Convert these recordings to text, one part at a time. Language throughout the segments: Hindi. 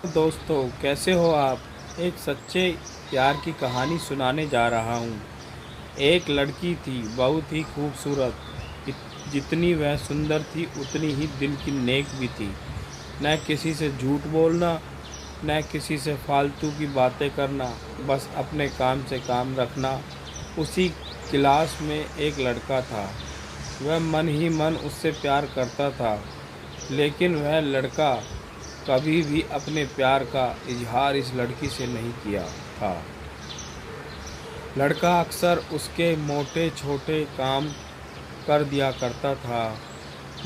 दोस्तों, कैसे हो आप? एक सच्चे प्यार की कहानी सुनाने जा रहा हूँ। एक लड़की थी, बहुत ही खूबसूरत। जितनी वह सुंदर थी उतनी ही दिल की नेक भी थी। न किसी से झूठ बोलना, न किसी से फालतू की बातें करना, बस अपने काम से काम रखना। उसी क्लास में एक लड़का था। वह मन ही मन उससे प्यार करता था, लेकिन वह लड़का कभी भी अपने प्यार का इजहार इस लड़की से नहीं किया था। लड़का अक्सर उसके मोटे छोटे काम कर दिया करता था।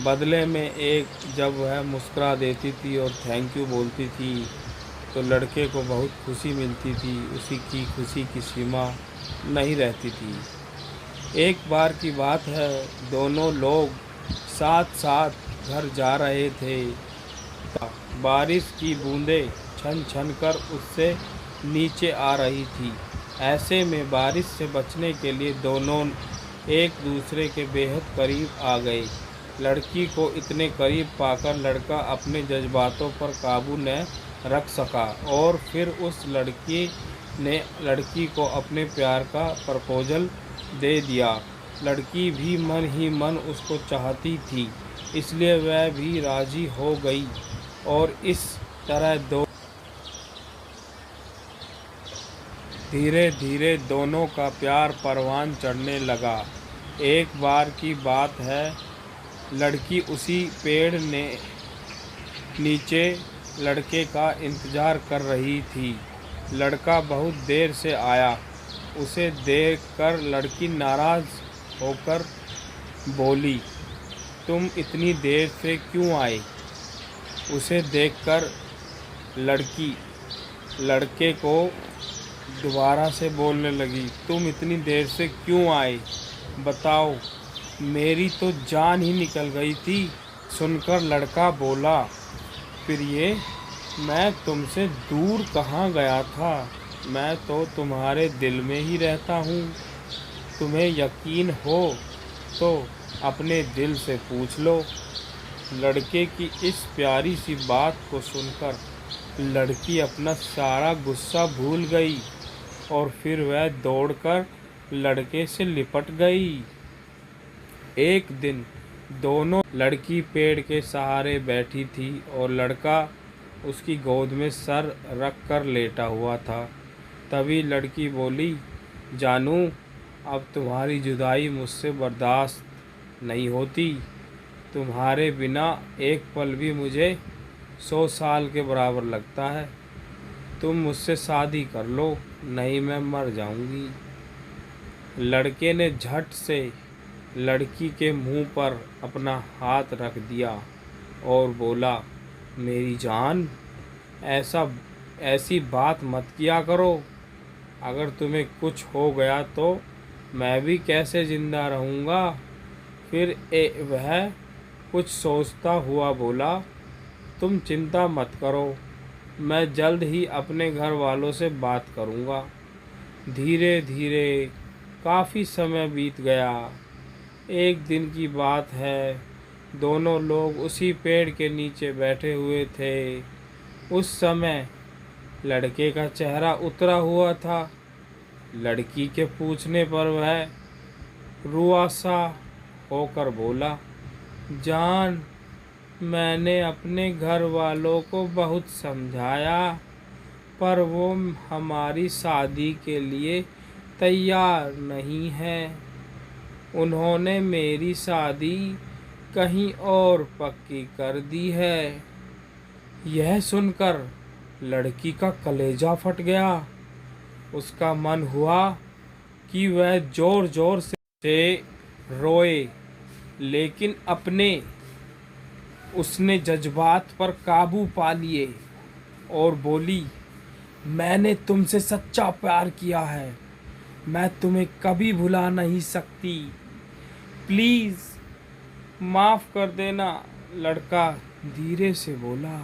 बदले में जब वह मुस्कुरा देती थी और थैंक यू बोलती थी तो लड़के को बहुत खुशी मिलती थी। उसी की खुशी की सीमा नहीं रहती थी। एक बार की बात है, दोनों लोग साथ साथ घर जा रहे थे। बारिश की बूंदें छन छन कर उससे नीचे आ रही थी। ऐसे में बारिश से बचने के लिए दोनों एक दूसरे के बेहद करीब आ गए। लड़की को इतने करीब पाकर लड़का अपने जज्बातों पर काबू न रख सका और फिर उस लड़की ने लड़की को अपने प्यार का प्रपोजल दे दिया। लड़की भी मन ही मन उसको चाहती थी, इसलिए वह भी राजी हो गई और इस तरह धीरे धीरे दोनों का प्यार परवान चढ़ने लगा। एक बार की बात है, लड़की उसी पेड़ ने नीचे लड़के का इंतज़ार कर रही थी। लड़का बहुत देर से आया। उसे देख कर लड़की नाराज़ होकर बोली, तुम इतनी देर से क्यों आए? उसे देखकर लड़की लड़के को दोबारा से बोलने लगी, तुम इतनी देर से क्यों आए? बताओ, मेरी तो जान ही निकल गई थी। सुनकर लड़का बोला, प्रिये, मैं तुमसे दूर कहाँ गया था, मैं तो तुम्हारे दिल में ही रहता हूँ। तुम्हें यकीन हो तो अपने दिल से पूछ लो। लड़के की इस प्यारी सी बात को सुनकर लड़की अपना सारा गुस्सा भूल गई और फिर वह दौड़कर लड़के से लिपट गई। एक दिन दोनों लड़की पेड़ के सहारे बैठी थी और लड़का उसकी गोद में सर रख कर लेटा हुआ था। तभी लड़की बोली, जानू, अब तुम्हारी जुदाई मुझसे बर्दाश्त नहीं होती। तुम्हारे बिना एक पल भी मुझे 100 साल के बराबर लगता है। तुम मुझसे शादी कर लो, नहीं मैं मर जाऊंगी। लड़के ने झट से लड़की के मुंह पर अपना हाथ रख दिया और बोला, मेरी जान, ऐसी बात मत किया करो। अगर तुम्हें कुछ हो गया तो मैं भी कैसे ज़िंदा रहूँगा? फिर वह कुछ सोचता हुआ बोला, तुम चिंता मत करो, मैं जल्द ही अपने घर वालों से बात करूँगा। धीरे धीरे काफ़ी समय बीत गया। एक दिन की बात है, दोनों लोग उसी पेड़ के नीचे बैठे हुए थे। उस समय लड़के का चेहरा उतरा हुआ था। लड़की के पूछने पर वह रुआसा होकर बोला, जान, मैंने अपने घर वालों को बहुत समझाया, पर वो हमारी शादी के लिए तैयार नहीं है। उन्होंने मेरी शादी कहीं और पक्की कर दी है। यह सुनकर लड़की का कलेजा फट गया। उसका मन हुआ कि वह जोर जोर से रोए, लेकिन उसने जज्बात पर काबू पा लिए और बोली, मैंने तुमसे सच्चा प्यार किया है, मैं तुम्हें कभी भुला नहीं सकती। प्लीज़ माफ़ कर देना। लड़का धीरे से बोला,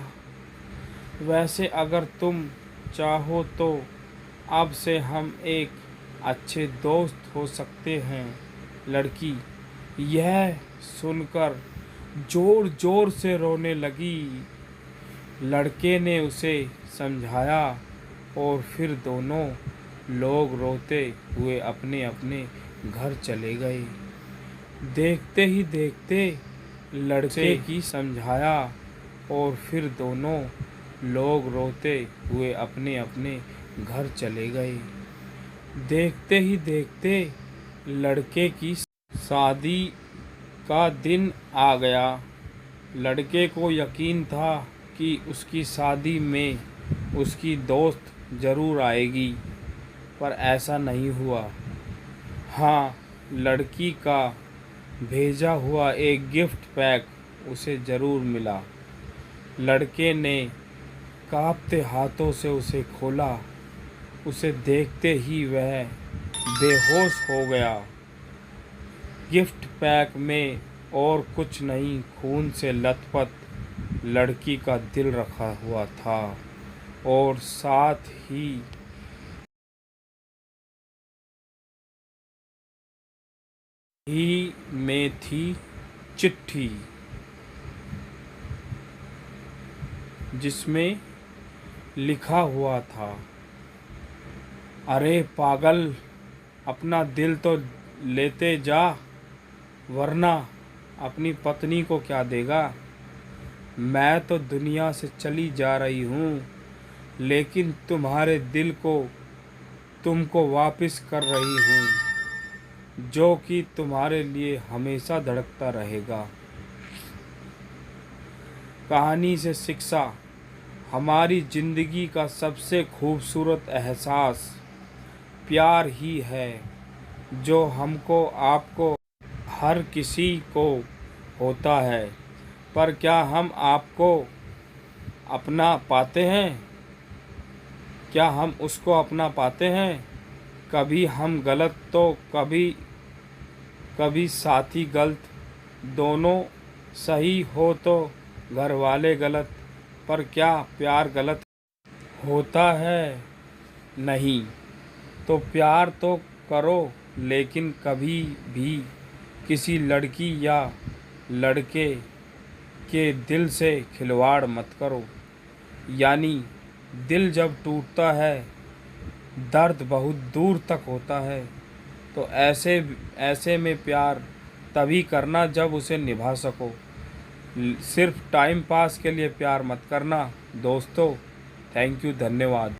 वैसे अगर तुम चाहो तो अब से हम एक अच्छे दोस्त हो सकते हैं। लड़की यह सुनकर जोर जोर से रोने लगी। लड़के ने उसे समझाया और फिर दोनों लोग रोते हुए अपने अपने घर चले गए। देखते ही देखते लड़के की समझाया और फिर दोनों लोग रोते हुए अपने अपने घर चले गए। देखते ही देखते लड़के की शादी का दिन आ गया। लड़के को यकीन था कि उसकी शादी में उसकी दोस्त ज़रूर आएगी, पर ऐसा नहीं हुआ। हाँ, लड़की का भेजा हुआ एक गिफ्ट पैक उसे ज़रूर मिला। लड़के ने कांपते हाथों से उसे खोला। उसे देखते ही वह बेहोश हो गया। गिफ्ट पैक में और कुछ नहीं, खून से लथपथ लड़की का दिल रखा हुआ था और साथ ही में थी चिट्ठी, जिसमें लिखा हुआ था, अरे पागल, अपना दिल तो लेते जा, वरना अपनी पत्नी को क्या देगा। मैं तो दुनिया से चली जा रही हूँ, लेकिन तुम्हारे दिल को तुमको वापस कर रही हूँ, जो कि तुम्हारे लिए हमेशा धड़कता रहेगा। कहानी से शिक्षा: हमारी ज़िंदगी का सबसे खूबसूरत एहसास प्यार ही है, जो हमको, आपको, हर किसी को होता है। पर क्या हम आपको अपना पाते हैं? क्या हम उसको अपना पाते हैं? कभी हम गलत तो कभी साथी गलत, दोनों सही हो तो घर वाले गलत। पर क्या प्यार गलत होता है? नहीं। तो प्यार तो करो, लेकिन कभी भी किसी लड़की या लड़के के दिल से खिलवाड़ मत करो। यानी दिल जब टूटता है, दर्द बहुत दूर तक होता है। तो ऐसे में प्यार तभी करना जब उसे निभा सको। सिर्फ टाइम पास के लिए प्यार मत करना दोस्तों। थैंक यू, धन्यवाद।